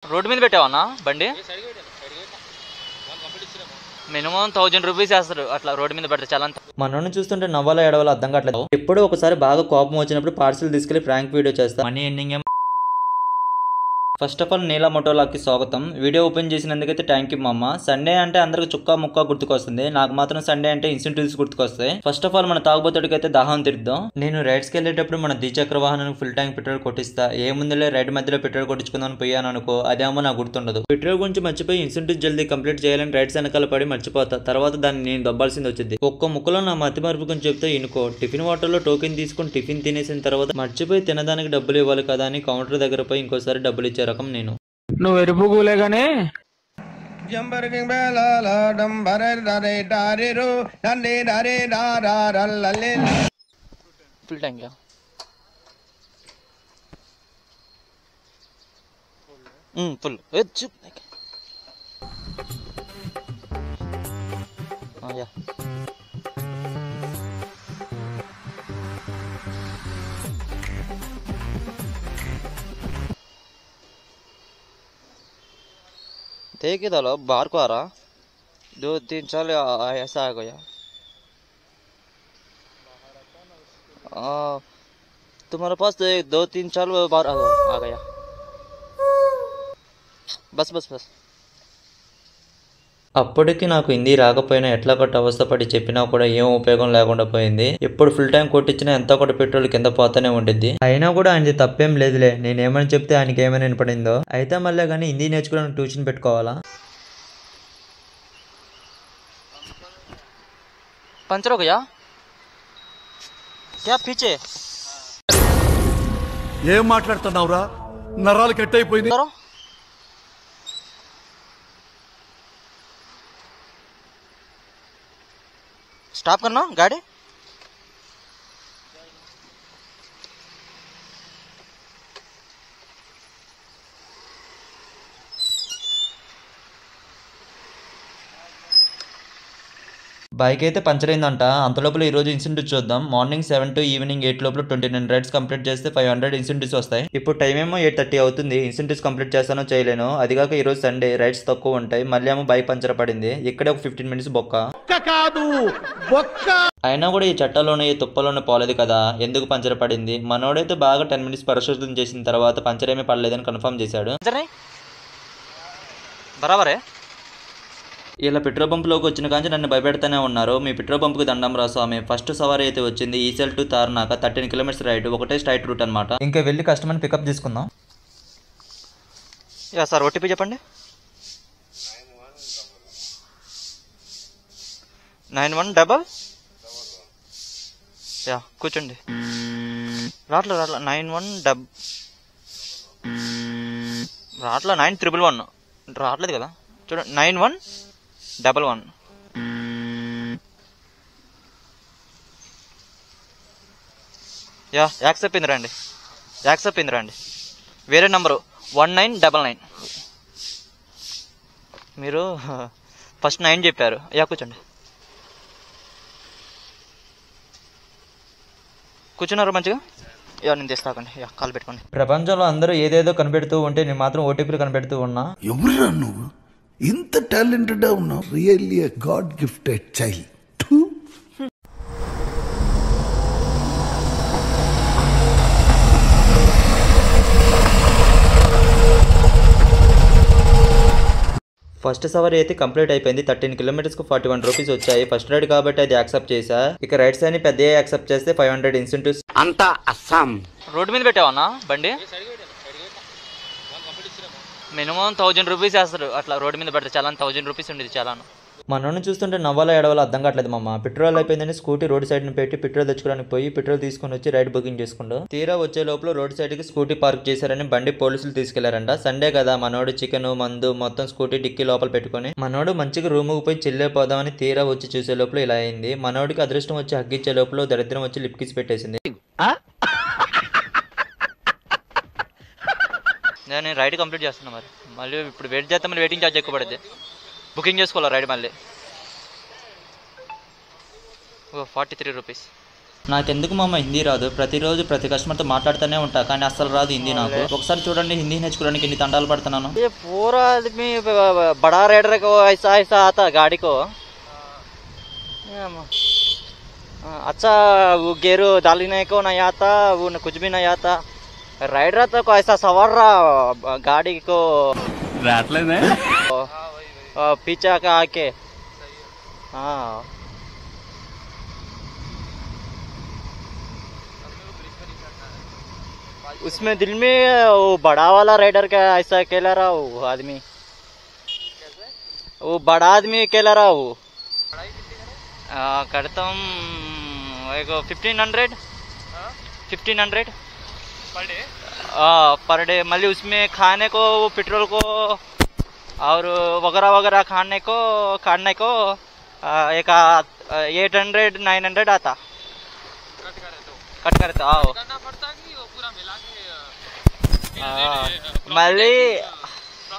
Road మీద పెట్టావన్నా బండి? Minimum 1000 rupees వేస్తారు అట్లా రోడ్డు మీద పెడితే చాలా. మనోడిని చూస్తుంటే నవ్వాలో ఎడవాలో అర్థం కావట్లేదు. ఎప్పుడో ఒకసారి బాగా కోపం వచ్చినప్పుడు పార్సల్ తీసుకెళ్లి ప్రాంక్ వీడియో చేస్తా. Money ending. First of all Neela మోటోలాకి స్వాగతం. వీడియో ఓపెన్ చేసినందుకైతే థ్యాంక్ యూ మామ. సండే అంటే అందరికి చుక్క ముక్క గుర్తుకొస్తుంది, నాకు మాత్రం సండే అంటే ఇన్సెంటివ్స్ గుర్తుకొస్తాయి. ఫస్ట్ ఆఫ్ ఆల్ మన తాగుబోతుడికి అయితే దాహం తిరుద్దాం. నేను రైడ్స్కి వెళ్ళేటప్పుడు మన ద్విచక్ర వాహనానికి ఫుల్ ట్యాంక్ పెట్రోల్ కొట్టిస్తా. ఏ ముందులే రైడ్ మధ్యలో పెట్రోల్ కొట్టించుకుందామని పోయాను అనుకో, అదేమో నాకు గుర్తుండదు. పెట్రోల్ గురించి మర్చిపోయి ఇన్సెంటివ్ జల్దీ కంప్లీట్ చేయాలని రైడ్స్ వెనకాల పడి మర్చిపోతా. తర్వాత దాన్ని నేను దొబ్బాల్సింది వచ్చింది. ఒక్క ముక్కలో నా మతి మరుపు గురించి చెప్తే ఇనుకో, టిఫిన్ వాటర్లో టోకెన్ తీసుకుని టిఫిన్ తినేసిన తర్వాత మర్చిపోయి తినడానికి డబ్బులు ఇవ్వాలి కదా అని కౌంటర్ దగ్గర పోయి ఇంకోసారి డబ్బులు ఇచ్చే రకం నేను. నువ్వు ఎరుపులేగానే ఫుల్ ట్యాంక్ ఫుల్ देख डालो बाहर को आ रहा 2-3 साल ऐसा आ गया। तुम्हारे पास 2-3 साल बाहर आ गया। बस बस बस అప్పటికి నాకు హిందీ రాకపోయినా ఎట్లా కొట్ట అవస్థపడి చెప్పినా కూడా ఏం ఉపయోగం లేకుండా పోయింది. ఎప్పుడు ఫుల్ టైం కొట్టించినా ఎంత కూడా పెట్రోల్ కింద పోతానే ఉండిద్ది. అయినా కూడా ఆయన తప్పేం లేదులే, నేనేమని చెప్తే ఆయనకి ఏమైనా వినపడిందో. అయితే మళ్ళీ కానీ హిందీ నేర్చుకోవడానికి ట్యూషన్ పెట్టుకోవాలా? పంచర్ हो गया क्या पीछे? ఏం మాట్లాడుతున్నావురా? నరాలు కట్ అయిపోయింది. स्टॉप करना गाड़ी। బైక్ అయితే పంచర్ అయిందంట. అంతలోపల ఈ రోజు ఇన్సెంటివ్ చూద్దాం. మార్నింగ్ 7 to ఈవినింగ్ 8 లోపల 29 రైడ్స్ కంప్లీట్ చేస్తే 500 ఇన్సెంటివ్స్ వస్తాయి. ఇప్పుడు టైం ఏమో 8:30 అవుతుంది. ఇన్సెంటివ్స్ కంప్లీట్ చేస్తానో చేయలేను. అదిగాక ఈ రోజు సండే, రైడ్స్ తక్కువ ఉంటాయి. మళ్ళీ ఏమో బైక్ పంచర్ పడింది. ఇక్కడే ఒక 15 మినిట్స్ బొక్క. అయినా కూడా ఈ చట్టాలోనే ఈ తుప్పలోనే పోలేదు కదా, ఎందుకు పంచర్ పడింది? మనోడైతే బాగా 10 మినిట్స్ పరిశోధన చేసిన తర్వాత పంచర్ ఏమీ పడలేదని కన్ఫర్మ్ చేశాడు. బరాబరే. ఇలా పెట్రోల్ పంపులోకి వచ్చిన కానీ నన్ను భయపెడతానే ఉన్నారు. మీ పెట్రోల్ పంపుకి దండం రా స్వామి. ఫస్ట్ సవారీ అయితే వచ్చింది ఈసెల్ టు తార్నాక 13 కిలోమీటర్స్ రైడ్, ఒకటే స్ట్రైట్ రూట్ అనమాట. ఇంకా వెళ్ళి కస్టమర్ని పికప్ తీసుకుందాం. యా సార్, ఓటీపీ చెప్పండి. 91 యా కూర్చోండి. రాట్లా 91 రాట్లా 9111 రావట్లేదు కదా, చూడండి 9111. యా యాక్సెప్ట్ అయింది రండి. వేరే నంబరు 1999. మీరు ఫస్ట్ 9 చెప్పారు. యా కూర్చోండి. కూర్చున్నారు మంచిగా. యా నేను తెస్తాకండి. యా కాల్ పెట్టుకోండి. ప్రపంచంలో అందరూ ఏదేదో కనిపెడుతూ ఉంటే నేను మాత్రం ఓటీపీలు కనిపెడుతూ ఉన్నా. ఎవరురా నువ్వు? ఇంత టాలెంటెడ్ ఉన్నావు. Really a god gifted child. First సవారీ అయితే కంప్లీట్ అయిపోయింది. 13 కిలోమీటర్స్కి 41 రూపీస్ వచ్చాయి. ఫస్ట్ రైడ్ కాబట్టి అది యాక్సెప్ట్ చేసా. ఇక రైడ్స్ అని పెద్ద యాక్సెప్ట్ చేస్తే 500 ఇన్సెంటివ్స్. అంతా అస్సాం. రోడ్డు మీద పెట్టావన్నా బండి? మినిమం 1000 రూపీస్ వేస్తారు అట్లా రోడ్డు మీద పెడితే. చాలా 1000 రూపీస్ ఉండేది చాలాను. మనోడిని చూస్తుంటే నవ్వాలో ఎడవాలో అర్థం కావట్లేదు మామ. పెట్రోల్ అయిపోయిందని స్కూటీ రోడ్ సైడ్ ని పెట్టి పెట్రోల్ తెచ్చుకోవడానికి పోయి పెట్రోల్ తీసుకుని వచ్చి రైడ్ బుకింగ్ చేసుకుంటూ తీరా వచ్చే లోపల రోడ్ సైడ్ కి స్కూటీ పార్క్ చేశారని బండి పోలీసులు తీసుకెళ్లారంట. సండే కదా, మనోడు చికెన్ మందు మొత్తం స్కూటీ డిక్కీ లోపల పెట్టుకుని మనోడు మంచిగా రూముకు పోయి చిల్లేపోదామని తీరా వచ్చి చూసే లోపల ఇలా అయింది. మనోడికి అదృష్టం వచ్చి హగ్గిచ్చే లోపల దరిద్రం వచ్చి లిప్ కిస్ పెట్టేసింది. నేను రైడ్ కంప్లీట్ చేస్తున్నా. మళ్ళీ ఇప్పుడు వెయిట్ చేస్తే మళ్ళీ వెయిటింగ్ ఛార్జ్ ఎక్కువ పడుద్ది. బుకింగ్ చేసుకోవాలి రైడ్ మళ్ళీ. 43 రూపీస్. నాకెందుకు మామ హిందీ రాదు, ప్రతిరోజు ప్రతి కస్టమర్తో మాట్లాడుతూనే ఉంటా, కానీ అస్సలు రాదు హిందీ నాకు. ఒకసారి చూడండి హిందీ నేర్చుకోవడానికి ఎన్ని తంటాలు పడుతున్నాను. पूरा आदमी बड़ा राइडर को ऐसा ऐसा आता गाड़ी को अच्छा वो गेरू डालने को नहीं आता, वो कुछ भी नहीं आता. राइडर तो को ऐसा सवार रहा गाड़ी को पीछे का आके. हाँ उसमें दिल में वो बड़ा वाला राइडर का ऐसा अकेला रहा वो आदमी, वो बड़ा आदमी अकेला रहा वो. करता हूँ एक 1500 पर डे. मल्ली उसमें खाने को वो पेट्रोल को और वगैरह वगैरह खाने को एक 800-900 आता. कट करता आओ मल्ली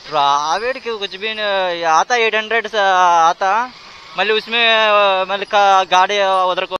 प्राइवेट के कुछ भी नहीं आता. 800 आता मल्ली उसमें मल्ली का गाड़ी उधर को.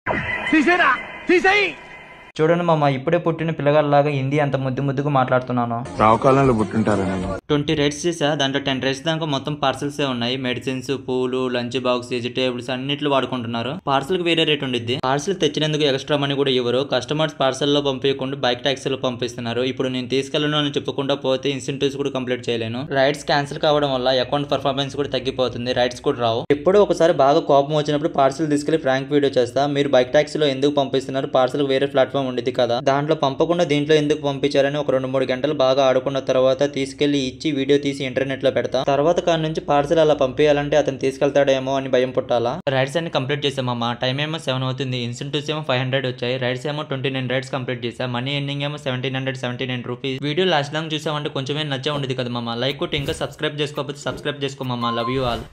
చూడండి మామ, ఇప్పుడే పుట్టిన పిల్లగాళ్ళలాగా హిందీ అంత ముద్దు ముద్దుగా మాట్లాడుతున్నాను. రావుకాలంలో పుట్టింటారని 20 రైడ్స్ చేసా, దాంట్లో 10 రైడ్స్ దాకా మొత్తం పార్సల్సే ఉన్నాయి. మెడిసిన్స్, పూలు, లంచ్ బాక్స్, వెజిటేబుల్స్ అన్నిట్లు వాడుకుంటున్నారు. పార్సల్ కి వేరే రేట్ ఉండిద్ది. పార్సల్ తెచ్చినందుకు ఎక్స్ట్రా మనీ కూడా ఇవ్వరు. కస్టమర్స్ పార్సల్ లో పంపించకుండా బైక్ ట్యాక్సీలో పంపిస్తున్నారు. ఇప్పుడు నేను తీసుకెళ్ళను అని చెప్పకుండా పోతే ఇన్సెంటివ్స్ కూడా కంప్లీట్ చేయలేను. రైడ్స్ క్యాన్సిల్ కావడం వల్ల అకౌంట్ పర్ఫార్మెన్స్ కూడా తగ్గిపోతుంది, రైడ్స్ కూడా రావు. ఎప్పుడో ఒకసారి బాగా కోపం వచ్చినప్పుడు పార్సల్ తీసుకెళ్లి ప్రాంక్ వీడియో చేస్తా. మీరు బైక్ ట్యాక్సీలో ఎందుకు పంపిస్తున్నారు, పార్సల్ వేరే ప్లాట్ఫామ్ ఉండిద్ది కదా, దాంట్లో పంపకుండా దీంట్లో ఎందుకు పంపించారని ఒక 2-3 గంటలు బాగా ఆడుకున్న తర్వాత తీసుకెళ్లి ఇచ్చి వీడియో తీసి ఇంటర్నెట్ లో పెడతా. తర్వాత కాడి నుంచి పార్సల్ అలా పంపించాలంటే అతను తీసుకెళ్తాడేమో అని భయం పుట్టాలా. రైడ్స్ అన్ని కంప్లీట్ చేసామమ్మా. టైం ఏమో 7 అవుతుంది. ఇన్సెంటివ్స్ ఏమో 500 వచ్చాయి. రైడ్స్ ఏమో 29 రైడ్స్ కంప్లీట్ చేసా. మనీ ఎండింగ్ ఏమో 1779 రూపీస్. వీడియో లాస్ట్ లాంగ్ చూసామంటే కొంచెమే నచ్చే ఉండేది కదా మామ. లైక్ కొట్టి ఇంకా సబ్స్క్రైబ్ చేసుకోకపోతే సబ్స్క్రైబ్ చేసుకోమమ్మా. Love you all.